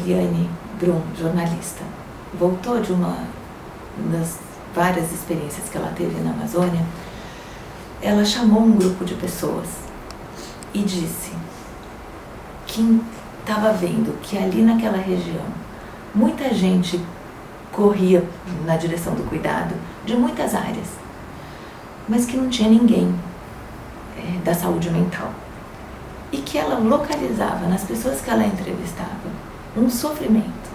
Eliane Brum, jornalista, voltou de uma das várias experiências que ela teve na Amazônia, ela chamou um grupo de pessoas e disse que estava vendo que ali naquela região muita gente corria na direção do cuidado de muitas áreas, mas que não tinha ninguém da saúde mental. E que ela localizava nas pessoas que ela entrevistava um sofrimento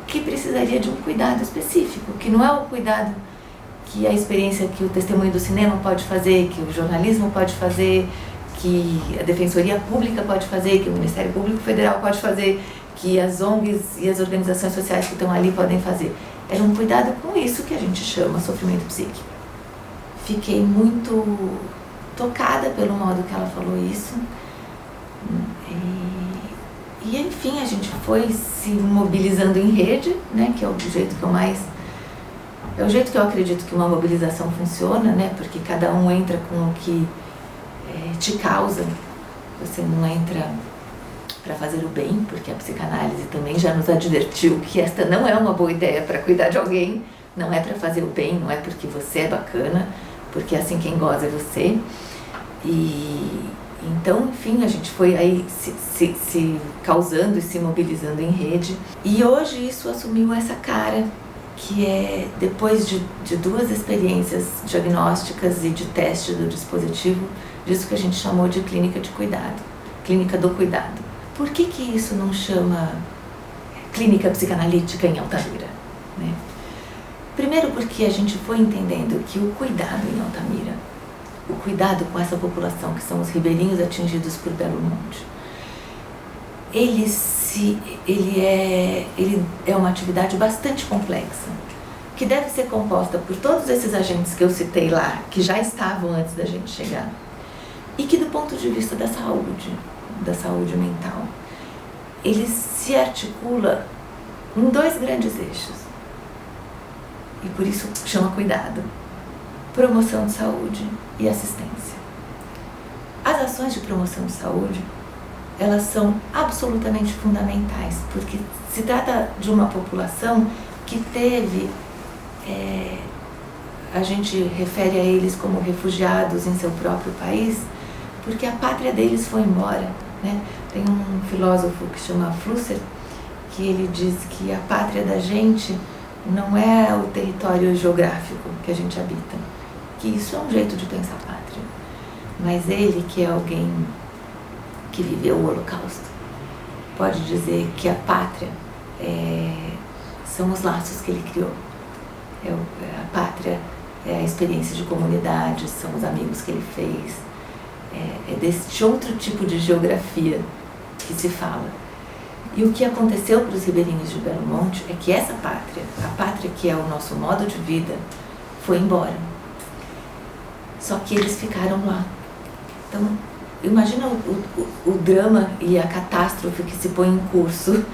que precisaria de um cuidado específico, que não é o cuidado que a experiência que o testemunho do cinema pode fazer, que o jornalismo pode fazer, que a Defensoria Pública pode fazer, que o Ministério Público Federal pode fazer, que as ONGs e as organizações sociais que estão ali podem fazer. Era um cuidado com isso que a gente chama sofrimento psíquico. Fiquei muito tocada pelo modo que ela falou isso. E enfim, a gente foi se mobilizando em rede, né, que é o jeito que eu mais... É o jeito que eu acredito que uma mobilização funciona, né, porque cada um entra com o que te causa. Você não entra para fazer o bem, porque a psicanálise também já nos advertiu que esta não é uma boa ideia para cuidar de alguém, não é para fazer o bem, não é porque você é bacana, porque assim quem goza é você. E então, enfim, a gente foi aí se causando e se mobilizando em rede. E hoje isso assumiu essa cara, que é, depois de duas experiências diagnósticas e de teste do dispositivo, disso que a gente chamou de clínica de cuidado, clínica do cuidado. Por que isso não chama clínica psicanalítica em Altamira, né? Primeiro porque a gente foi entendendo que o cuidado em Altamira, o cuidado com essa população que são os ribeirinhos atingidos por Belo Monte, ele é uma atividade bastante complexa, que deve ser composta por todos esses agentes que eu citei lá, que já estavam antes da gente chegar, e que do ponto de vista da saúde mental, ele se articula em dois grandes eixos, e por isso chama cuidado: promoção de saúde e assistência. As ações de promoção de saúde, elas são absolutamente fundamentais, porque se trata de uma população que teve, a gente refere a eles como refugiados em seu próprio país, porque a pátria deles foi embora, né? Tem um filósofo que chama Flusser, que ele diz que a pátria da gente não é o território geográfico que a gente habita, que isso é um jeito de pensar pátria, mas ele, que é alguém que viveu o Holocausto, pode dizer que a pátria são os laços que ele criou. A pátria é a experiência de comunidade, são os amigos que ele fez, é desse outro tipo de geografia que se fala. E o que aconteceu para os ribeirinhos de Belo Monte é que essa pátria, a pátria que é o nosso modo de vida, foi embora. Só que eles ficaram lá. Então, imagina o drama e a catástrofe que se põe em curso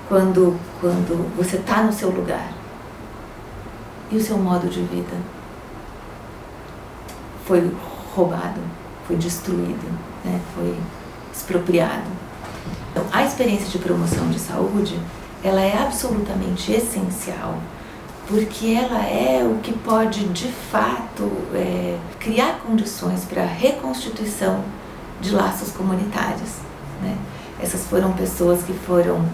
quando você está no seu lugar e o seu modo de vida foi roubado, foi destruído, né? Foi expropriado. Então, a experiência de promoção de saúde, ela é absolutamente essencial, porque ela é o que pode, de fato, criar condições para a reconstituição de laços comunitários, né? Essas foram pessoas que foram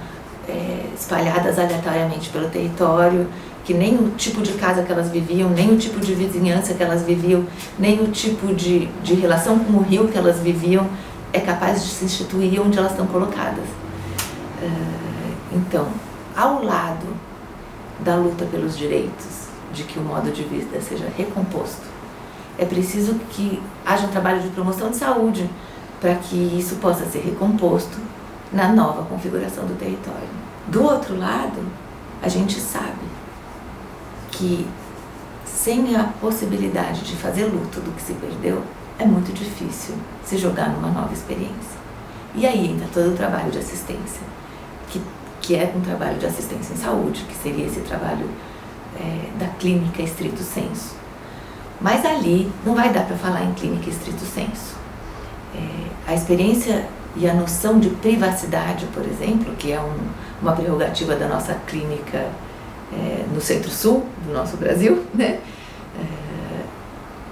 espalhadas aleatoriamente pelo território, que nem o tipo de casa que elas viviam, nem o tipo de vizinhança que elas viviam, nem o tipo de relação com o rio que elas viviam é capaz de se instituir onde elas estão colocadas. Então, ao lado da luta pelos direitos, de que o modo de vida seja recomposto, é preciso que haja um trabalho de promoção de saúde para que isso possa ser recomposto na nova configuração do território. Do outro lado, a gente sabe que sem a possibilidade de fazer luto do que se perdeu, é muito difícil se jogar numa nova experiência. E aí entra todo o trabalho de assistência, que é um trabalho de assistência em saúde, que seria esse trabalho da clínica estrito sensu. Mas ali não vai dar para falar em clínica estrito sensu. A experiência e a noção de privacidade, por exemplo, que é uma prerrogativa da nossa clínica no Centro-Sul do nosso Brasil, né?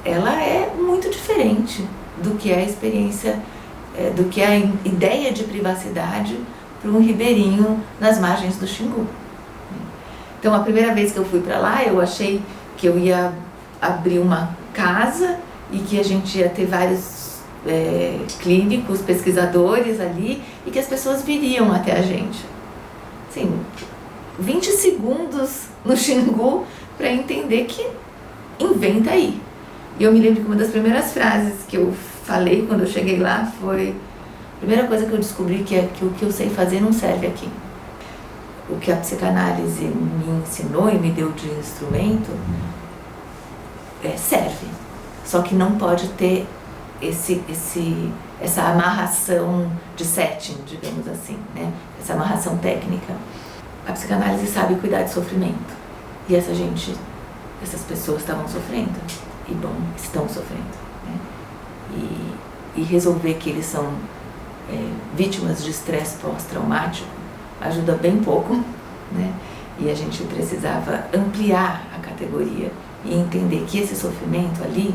Ela é muito diferente do que é a experiência, do que é a ideia de privacidade para um ribeirinho nas margens do Xingu. Então, a primeira vez que eu fui para lá, eu achei que eu ia abrir uma casa e que a gente ia ter vários clínicos, pesquisadores ali e que as pessoas viriam até a gente. Assim, 20 segundos no Xingu para entender que inventa aí. E eu me lembro que uma das primeiras frases que eu falei quando eu cheguei lá foi: a primeira coisa que eu descobri que é que o que eu sei fazer não serve aqui. O que a psicanálise me ensinou e me deu de instrumento serve, só que não pode ter essa amarração de setting, digamos assim, né? Essa amarração técnica. A psicanálise sabe cuidar de sofrimento e essas pessoas estavam sofrendo e estão sofrendo, né? E resolver que eles são vítimas de estresse pós-traumático ajuda bem pouco, né? E a gente precisava ampliar a categoria e entender que esse sofrimento ali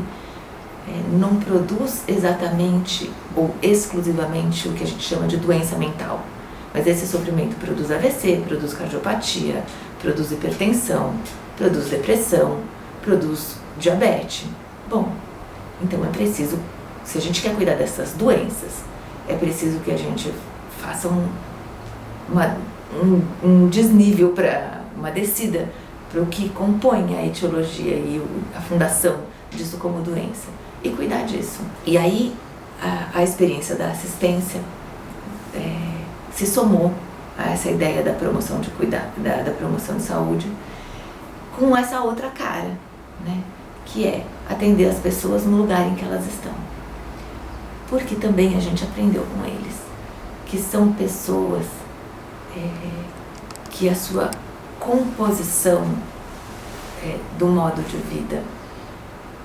não produz exatamente ou exclusivamente o que a gente chama de doença mental, mas esse sofrimento produz AVC, produz cardiopatia, produz hipertensão, produz depressão, produz diabetes. Bom, então é preciso, se a gente quer cuidar dessas doenças, é preciso que a gente faça um desnível, para uma descida para o que compõe a etiologia e a fundação disso como doença, e cuidar disso. E aí a experiência da assistência se somou a essa ideia da promoção de cuidado, da promoção de saúde, com essa outra cara, né? Que é atender as pessoas no lugar em que elas estão. Porque também a gente aprendeu com eles que são pessoas que a sua composição do modo de vida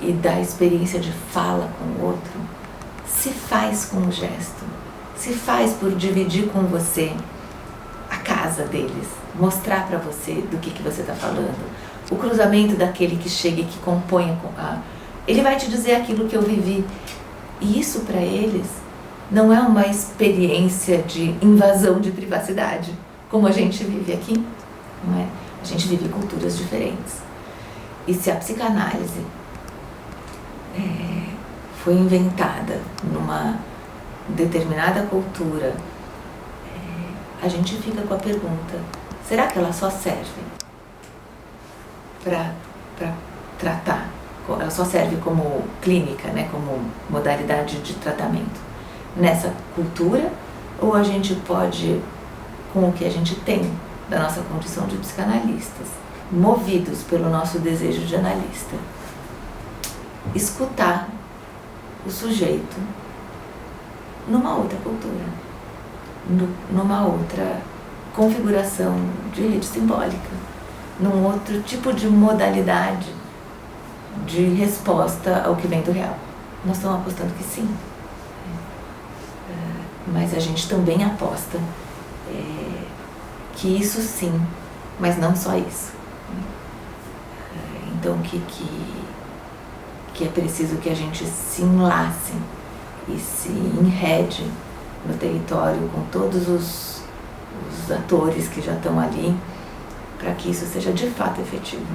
e da experiência de fala com o outro se faz com o gesto, se faz por dividir com você a casa deles, mostrar para você do que você está falando, o cruzamento daquele que chega e que compõe ele vai te dizer aquilo que eu vivi. E isso para eles não é uma experiência de invasão de privacidade, como a gente vive aqui, não é? A gente vive culturas diferentes. E se a psicanálise foi inventada numa determinada cultura, a gente fica com a pergunta: será que ela só serve para tratar? Ela só serve como clínica, né, como modalidade de tratamento nessa cultura? Ou a gente pode, com o que a gente tem da nossa condição de psicanalistas, movidos pelo nosso desejo de analista, escutar o sujeito numa outra cultura, numa outra configuração de rede simbólica, num outro tipo de modalidade de resposta ao que vem do real? Nós estamos apostando que sim, mas a gente também aposta que isso sim, mas não só isso. Então que é preciso que a gente se enlace e se enrede no território com todos os atores que já estão ali, para que isso seja de fato efetivo.